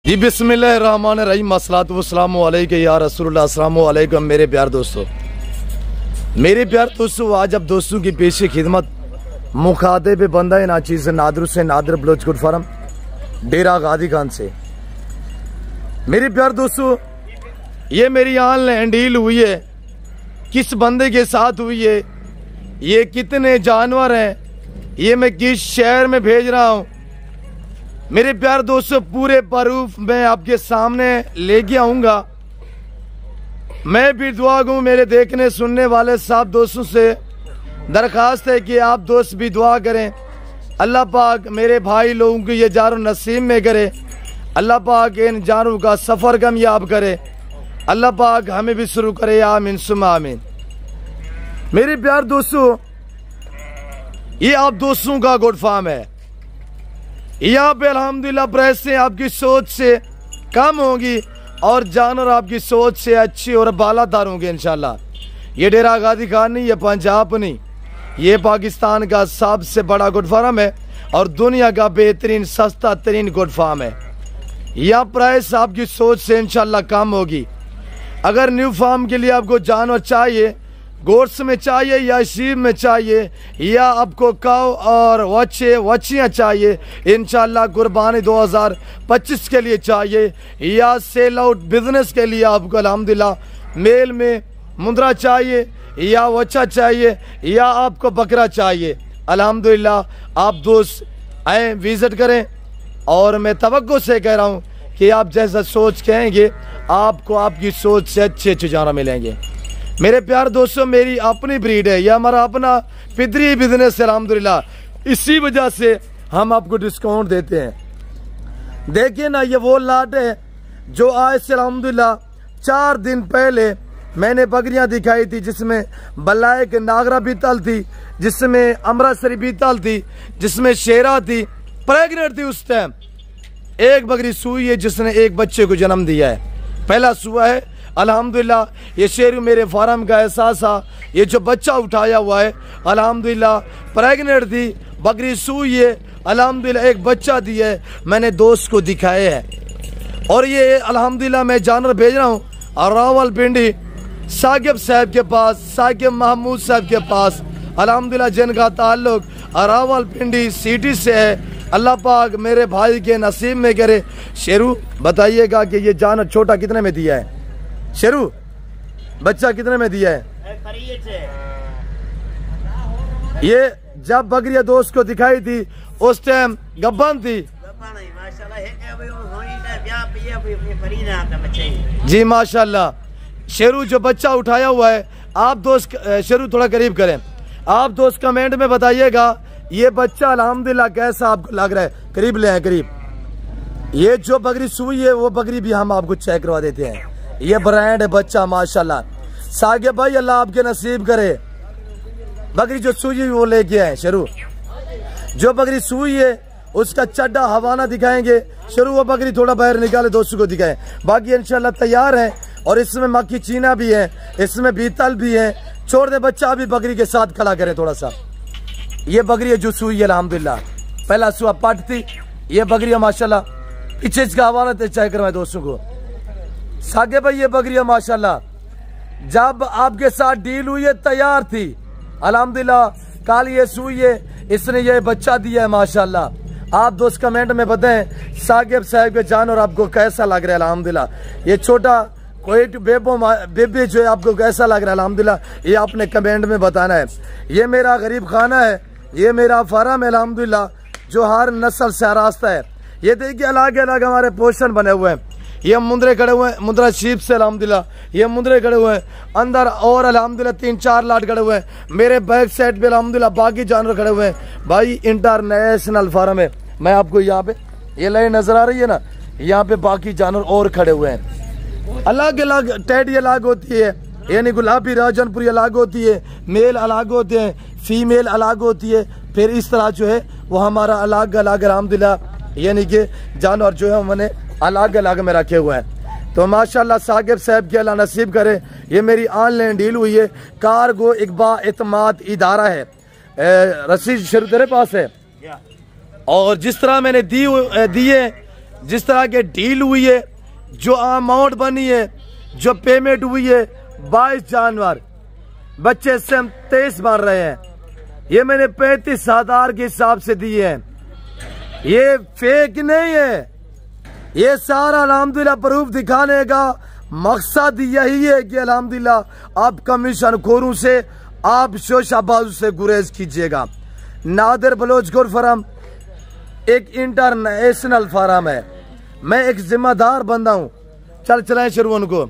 जी बिस्मिल्लाहिर्रहमानिर्रहीम अस्सलातु वस्सलामु अलैका या रसूलुल्लाह। अस्सलामु अलैकुम मेरे प्यार दोस्तों, आज अब दोस्तों की पेशी खिदमत मुखातिब बंदा नाचीज़ नादर से नादर बलोच गुड फार्म डेरा गादी खान से। मेरे प्यार दोस्तों, ये मेरी ऑनलाइन डील हुई है, किस बंदे के साथ हुई है, ये कितने जानवर हैं, ये मैं किस शहर में भेज रहा हूँ। मेरे प्यार दोस्तों, पूरे प्रूफ मैं आपके सामने लेके आऊंगा। मैं भी दुआ गूँ, मेरे देखने सुनने वाले सब दोस्तों से दरखास्त है कि आप दोस्त भी दुआ करें। अल्लाह पाक मेरे भाई लोगों को ये जारो नसीब में करे, अल्लाह पाक इन जानों का सफ़र कामयाब करे, अल्लाह पाक हमें भी शुरू करे, आमीन सुम्मा आमीन। मेरे प्यार दोस्तों, ये आप दोस्तों का गुड फार्म है। यहाँ पे अल्हम्दुलिल्लाह प्रेसें आपकी सोच से कम होगी और जानवर आपकी सोच से अच्छी और बालादार होंगे इंशाल्लाह। ये डेरा गादी खान नहीं, ये पंजाब नहीं, ये पाकिस्तान का सबसे बड़ा गुड फार्म है और दुनिया का बेहतरीन सस्ता तरीन गुड फार्म है। यह प्राइस आपकी सोच से इंशाल्लाह कम होगी। अगर न्यू फार्म के लिए आपको जानवर चाहिए, गोट्स में चाहिए या शीप में चाहिए, या आपको काव और वच्छियाँ चाहिए, इंशाल्लाह कुर्बानी 2025 के लिए चाहिए, या सेल आउट बिजनेस के लिए आपको अल्हम्दुलिल्लाह मेल में मुंद्रा चाहिए, या वच्छा चाहिए, या आपको बकरा चाहिए, अल्हम्दुलिल्लाह आप दोस्त आए विजिट करें। और मैं तवक्को से कह रहा हूँ कि आप जैसा सोच कहेंगे आपको आपकी सोच से अच्छे अच्छे जानवर मिलेंगे। मेरे प्यार दोस्तों, मेरी अपनी ब्रीड है, यह हमारा अपना फितरी बिजनेस है अल्हम्दुलिल्लाह, इसी वजह से हम आपको डिस्काउंट देते हैं। देखिए ना, ये वो लाट है जो आज से अल्हम्दुलिल्लाह 4 दिन पहले मैंने बकरियां दिखाई थी, जिसमें बलायक नागरा बीतल थी, जिसमें अमृतसरी बीतल थी, जिसमें शेरा थी, प्रेगनेंट थी। उस टाइम एक बकरी सुई है जिसने एक बच्चे को जन्म दिया है, पहला सुआ है अल्हम्दुलिल्लाह। ये शेरू मेरे फार्म का एहसास था, ये जो बच्चा उठाया हुआ है अल्हम्दुलिल्लाह प्रेगनेंट थी, बकरी सुई है अल्हम्दुलिल्लाह, एक बच्चा दिया है, मैंने दोस्त को दिखाया है। और ये अल्हम्दुलिल्लाह मैं जानवर भेज रहा हूँ रावलपिंडी साकिब साहब के पास, साकिब महमूद साहब के पास अल्हम्दुलिल्लाह, जिनका ताल्लुक रावलपिंडी सिटी से है। अल्लाह पाक मेरे भाई के नसीब में करे। शेरू बताइएगा कि ये जानवर छोटा कितने में दिया है? शेरू बच्चा कितने में दिया है? ये जब बकरिया दोस्त को दिखाई थी उस टाइम गब्बन थी जी माशाल्लाह। शेरू जो बच्चा उठाया हुआ है, आप दोस्त शेरू थोड़ा करीब करें, आप दोस्त कमेंट में बताइएगा ये बच्चा अल्हम्दुलिल्लाह कैसा आपको लग रहा है। करीब ले आए, करीब। ये जो बकरी सुई है वो बकरी भी हम आपको चेक करवा देते हैं। ये ब्रांड है बच्चा माशाल्लाह। सागे भाई अल्लाह आपके नसीब करे, बकरी जो सुई है वो लेके आए। शेरू जो बकरी सुई है उसका चड्डा हवाना दिखाएंगे। शेरू वो बकरी थोड़ा बाहर निकाले, दोस्तों को दिखाएं। बाकी इंशाल्लाह तैयार है और इसमें मक्खी चीना भी है, इसमें बीतल भी है। छोड़ दे बच्चा भी बकरी के साथ खड़ा करें थोड़ा सा। ये बकरी है जो सुई है अल्हम्दुलिल्लाह, पहला सुआ पट थी। ये बकरी माशाल्लाह, पीछे इसका हवाला चेक करवाए दोस्तों को। सागे भाई ये बकरियां माशाल्लाह जब आपके साथ डील हुई है तैयार थी अल्हम्दुलिल्लाह। कल ये सुई है, इसने ये बच्चा दिया है माशाल्लाह। आप दोस्त कमेंट में बताएं साकिब साहब के जानवर आपको कैसा लग रहा है अल्हम्दुलिल्लाह। ये छोटा कोई बेबी जो है आपको कैसा लग रहा है अल्हम्दुलिल्लाह, ये आपने कमेंट में बताना है। ये मेरा गरीब खाना है, ये मेरा फार्म है अल्हम्दुलिल्लाह, जो हर नस्ल से रास्ता है। ये देखिए अलग अलग हमारे पोर्शन बने हुए हैं। ये मुंद्रे खड़े हुए हैं, मुंद्रा शीप से अल्हम्दुलिल्लाह, ये मुंद्रे खड़े हुए हैं अंदर, और अल्हम्दुलिल्लाह 3-4 लाट खड़े हुए हैं। मेरे बैक साइड पे अल्हम्दुलिल्लाह बाकी जानवर खड़े हुए हैं। भाई इंटरनेशनल फार्म है। मैं आपको यहाँ पे ये लाइन नजर आ रही है ना, यहाँ पे बाकी जानवर और खड़े हुए हैं। अलग अलग टैडी अलग होती है, यानी गुलाबी राजनपुरी अलग होती है, मेल अलग होते हैं, फीमेल अलग होती है। फिर इस तरह जो है वो हमारा अलग अलग अल्हम्दुलिल्लाह, यानी कि जानवर जो है मैंने अलग अलग में रखे हुए हैं। तो माशाल्लाह साकिब साहब की अल्लाह नसीब करे। ये मेरी ऑनलाइन डील हुई है। कार्गो इकबा इतमाद इदारा है, रसीद शेरू तेरे पास है। और जिस तरह मैंने दिए जिस तरह के डील हुई है, जो अमाउंट बनी है, जो पेमेंट हुई है 22 जानवर, बच्चे से हम 23 मार रहे हैं। ये मैंने 35,000 के हिसाब से दिए हैं। ये फेक नहीं है, ये सारा अल्हम्दुलिल्लाह प्रूफ दिखाने का मकसद यही है कि अल्हम्दुलिल्लाह आप कमीशन खोरों से, आप शोशाबाजों से गुरेज कीजिएगा। नादिर बलोच गोट फार्म एक इंटरनेशनल फार्म है। मैं एक जिम्मेदार बंदा हूँ। चलाएं शुरू उनको।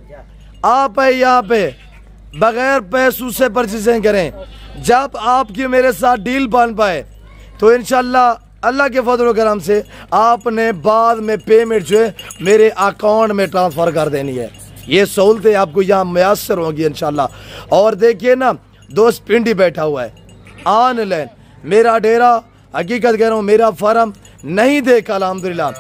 आप है यहाँ पे बगैर पैसों से परचेजिंग करें। जब आपकी मेरे साथ डील बन पाए तो इंशाल्लाह अल्लाह के फजल करम से आपने बाद में पेमेंट जो है मेरे अकाउंट में ट्रांसफ़र कर देनी है। ये सहूलतें आपको यहाँ मैसर होंगी इंशाल्लाह। और देखिए ना, दोस्त पिंडी बैठा हुआ है ऑनलाइन। मेरा डेरा, हकीकत कह रहा हूँ, मेरा फार्म नहीं देखा अल्हम्दुलिल्लाह।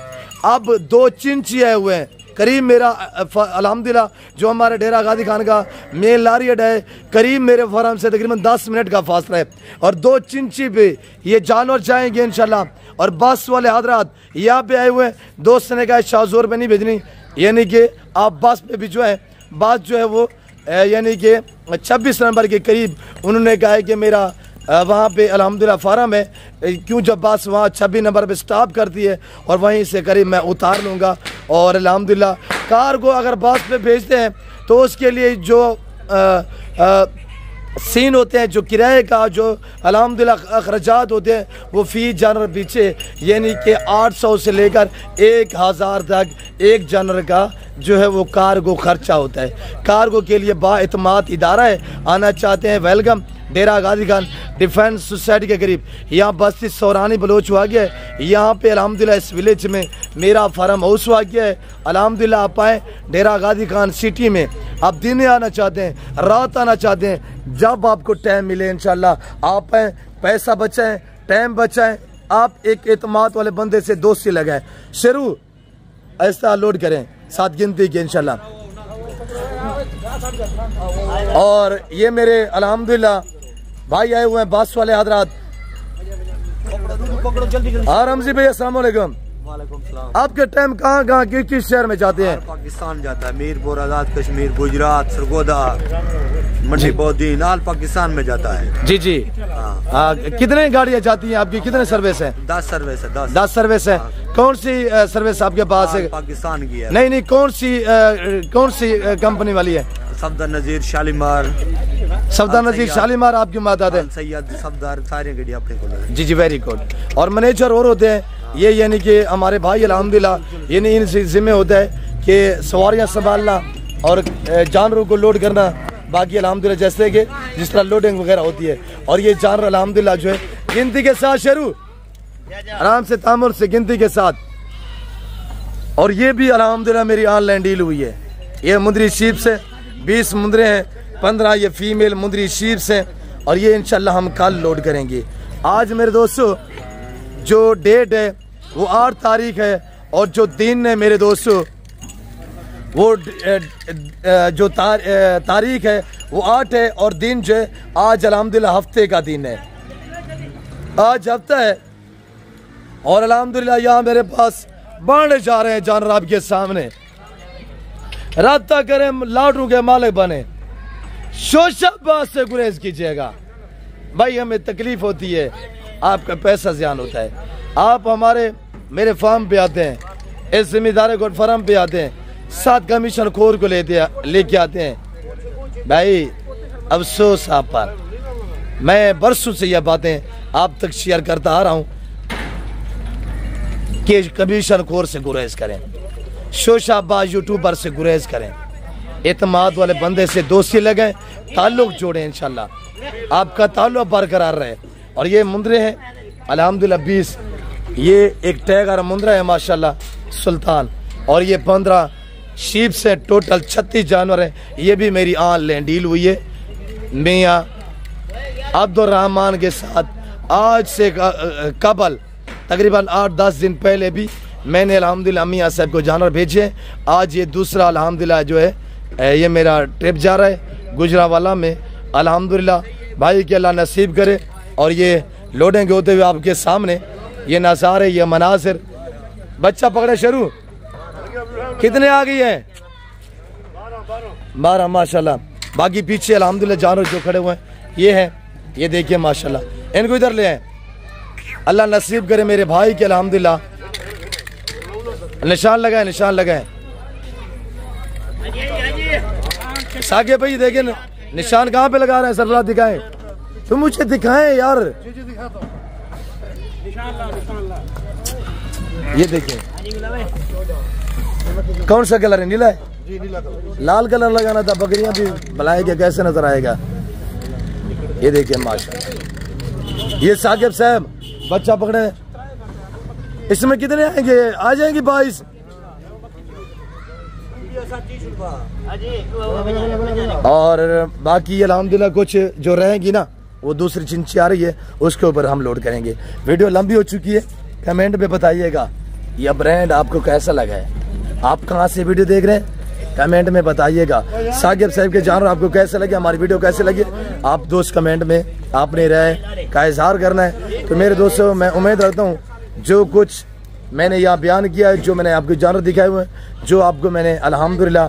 अब 2 चिंची आए हुए हैं करीब। मेरा अल्हम्दुलिल्लाह जो हमारे डेरा गाजी खान का मेन लारियड है, करीब मेरे फार्म से तकरीबन 10 मिनट का फासला है। और 2 चिंची पे ये जानवर जाएंगे इंशाल्लाह। और बस वाले हजरात यहाँ पे आए हुए हैं। दोस्त ने कहा शाहजोर पे नहीं भेजनी, यानी कि आप बस पे भी जो है बात जो है वो यानी कि 26 नंबर के करीब उन्होंने कहा है कि मेरा वहाँ पे अल्हम्दुलिल्लाह फार्म है। क्यों, जब बस वहाँ 26 नंबर पे स्टॉप करती है और वहीं से करीब मैं उतार लूँगा। और अल्हम्दुलिल्लाह कार को अगर बस पे भेजते हैं तो उसके लिए जो सीन होते हैं, जो किराए का जो अल्हम्दुलिल्लाह अखराजात होते हैं, वो फी जानवर पीछे यानी कि 800 से लेकर 1000 तक एक जानवर का जो है वो कार्गो खर्चा होता है। कार्गो के लिए बाएतमाद इदारा है। आना चाहते हैं वेलकम। डेरा गाजी खान डिफेंस सोसाइटी के करीब यहाँ बस्ती सौरानी बलोच हुआ गया है। यहाँ पे अल्हम्दुलिल्लाह इस विलेज में मेरा फार्म हाउस हुआ गया है। अल्हम्दुलिल्लाह आप आए डेरा गाजी खान सिटी में। आप दिन में आना चाहते हैं, रात आना चाहते हैं, जब आपको टाइम मिले इंशाल्लाह आप आए। पैसा बचाएं, टाइम बचाएं। आप एक एतमाद वाले बंदे से दोस्ती लगाएं। शुरू ऐसा लोड करें 7 गिनती के इंशाल्लाह। और ये मेरे अल्हम्दुलिल्लाह भाई आए हुए हैं बस वाले हजरात। रमजी भाई अस्सलाम वालेकुम। आपके टाइम कहाँ किस शहर में जाते हैं? पाकिस्तान जाता है, मीरपुर, आजाद कश्मीर, गुजरात, सरगोदा, मंडी बौद्दीन, आल पाकिस्तान में जाता है। जी जी। कितने गाड़ियाँ जाती हैं आपकी? कितने सर्विस है? 10 सर्विस है। 10 सर्विस है। कौन सी सर्विस आपके पास है? पाकिस्तान की है। नहीं, कौन सी कंपनी वाली है? सफदर नजीर, शालीमार। सफदर नजीर, शालीमार आपकी माताद है? सैयद, सफदर, सारी गाड़ी अपने को। जी जी, वेरी गुड। और मैनेजर और होते हैं ये, यानी कि हमारे भाई अल्हम्दुलिल्लाह यानी इन जिम्मे होता है कि सवारियाँ संभालना और जानवरों को लोड करना। बाकी अल्हम्दुलिल्लाह जैसे कि जिस तरह लोडिंग वगैरह होती है। और ये जानवर अल्हम्दुलिल्लाह जो है गिनती के साथ शुरू, आराम से तामुल से गिनती के साथ। और ये भी अल्हम्दुलिल्लाह मेरी ऑनलाइन डील हुई है। ये मुंदरी शीप से 20 मुंदरे हैं, 15 ये फीमेल मुंदरी शीप से। और ये इंशाल्लाह हम कल लोड करेंगे। आज मेरे दोस्तों जो डेट है वो 8 तारीख है। और जो दिन है मेरे दोस्तों वो जो तारीख है वो 8 है। और दिन जो है आज अल्हम्दुलिल्लाह हफ्ते का दिन है। आज हफ्ता है और अल्हम्दुलिल्लाह यहाँ मेरे पास बढ़ने जा रहे हैं जानवर आपके सामने। राब्ता करें, लाटू के मालिक बने, शोशाबाज से गुरेज कीजिएगा। भाई हमें तकलीफ होती है, आपका पैसा ज़ियान होता है। आप मेरे फार्म पे आते हैं, इस जिम्मेदारी को फार्म पे आते हैं, 7 कमीशन खोर को लेके आते हैं। भाई अफसोस आप पर। मैं बरसों से यह बातें आप तक शेयर करता आ रहा हूँ कि कमीशन खोर से गुरेज करें, शोशाबाज यूट्यूबर से गुरेज करें, एतमाद वाले बंदे से दोस्ती लगाएं, ताल्लुक जोड़ें। इंशाल्लाह आपका ताल्लुक बरकरार रहे। और ये मुंदरे हैं अल्हम्दुलिल्लाह 20। ये एक टैगर मुंदरा है माशाल्लाह सुल्तान। और ये 15 शीप से टोटल 36 जानवर हैं। ये भी मेरी ऑनलाइन डील हुई है मियाँ अब्दुर्रहमान के साथ। आज से कबल तकरीबन 8-10 दिन पहले भी मैंने अल्हम्दुलिल्लाह मियाँ साहब को जानवर भेजे। आज ये दूसरा अल्हम्दुलिल्लाह जो है ये मेरा ट्रिप जा रहा है गुजरावाला में। अल्हम्दुलिल्लाह भाई के अल्लाह नसीब करे। और ये लोडिंग होते हुए आपके सामने ये नज़ारे, ये मनाजिर। बच्चा पकड़े शुरू। कितने आ गई है? 12 माशाल्लाह। बाकी पीछे अल्हम्दुलिल्लाह जानवर जो खड़े हुए हैं ये है, ये देखिए माशाल्लाह। इनको इधर ले आए, अल्लाह नसीब करे मेरे भाई के अल्हम्दुलिल्लाह। निशान लगाए, निशान लगाए। सागे भाई देखें निशान कहाँ पे लगा रहे हैं, सरफराज दिखाएं। तुम मुझे दिखाएं यार। ये देखिए कौन सा कलर है? नीला है? लाल कलर लगाना था। बकरियां भी बुलाएंगे कैसे नजर आएगा। ये देखिए माशाल्लाह। ये साकिब साहब बच्चा पकड़े, इसमें कितने आएंगे? आ जाएंगे 22। और बाकी अल्हम्दुलिल्लाह कुछ जो रहेगी ना वो दूसरी चिंची आ रही है, उसके ऊपर हम लोड करेंगे। वीडियो लंबी हो चुकी है, कमेंट में बताइएगा यह ब्रांड आपको कैसा लगा है। आप कहाँ से वीडियो देख रहे हैं कमेंट में बताइएगा। साकिब साहब के जानवर आपको कैसे लगे, हमारी वीडियो कैसे लगी, आप दोस्त कमेंट में अपने राय का इजहार करना है। तो मेरे दोस्तों मैं उम्मीद रखता हूँ जो कुछ मैंने यहाँ बयान किया है, जो मैंने आपको जानवर दिखाए हुए हैं, जो आपको मैंने अल्हम्दुलिल्लाह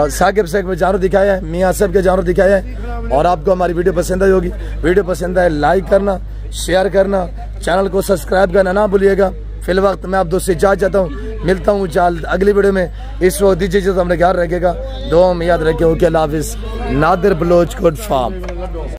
साकिब साहब के जानवर दिखाया है, मियाँ साहब के जानवर दिखाया है, और आपको हमारी वीडियो पसंद आई होगी। वीडियो पसंद आए लाइक करना, शेयर करना, चैनल को सब्सक्राइब करना ना भूलिएगा। फिल वक्त मैं आप दोस्त से जा जाता हूँ, मिलता हूँ जल्द अगली वीडियो में। इस वक्त दीजिए जो हमने ख्याल रखेगा, दुआ में याद रखे। ओके अल्लाह हाफिज़। Nadir Baloch good farm.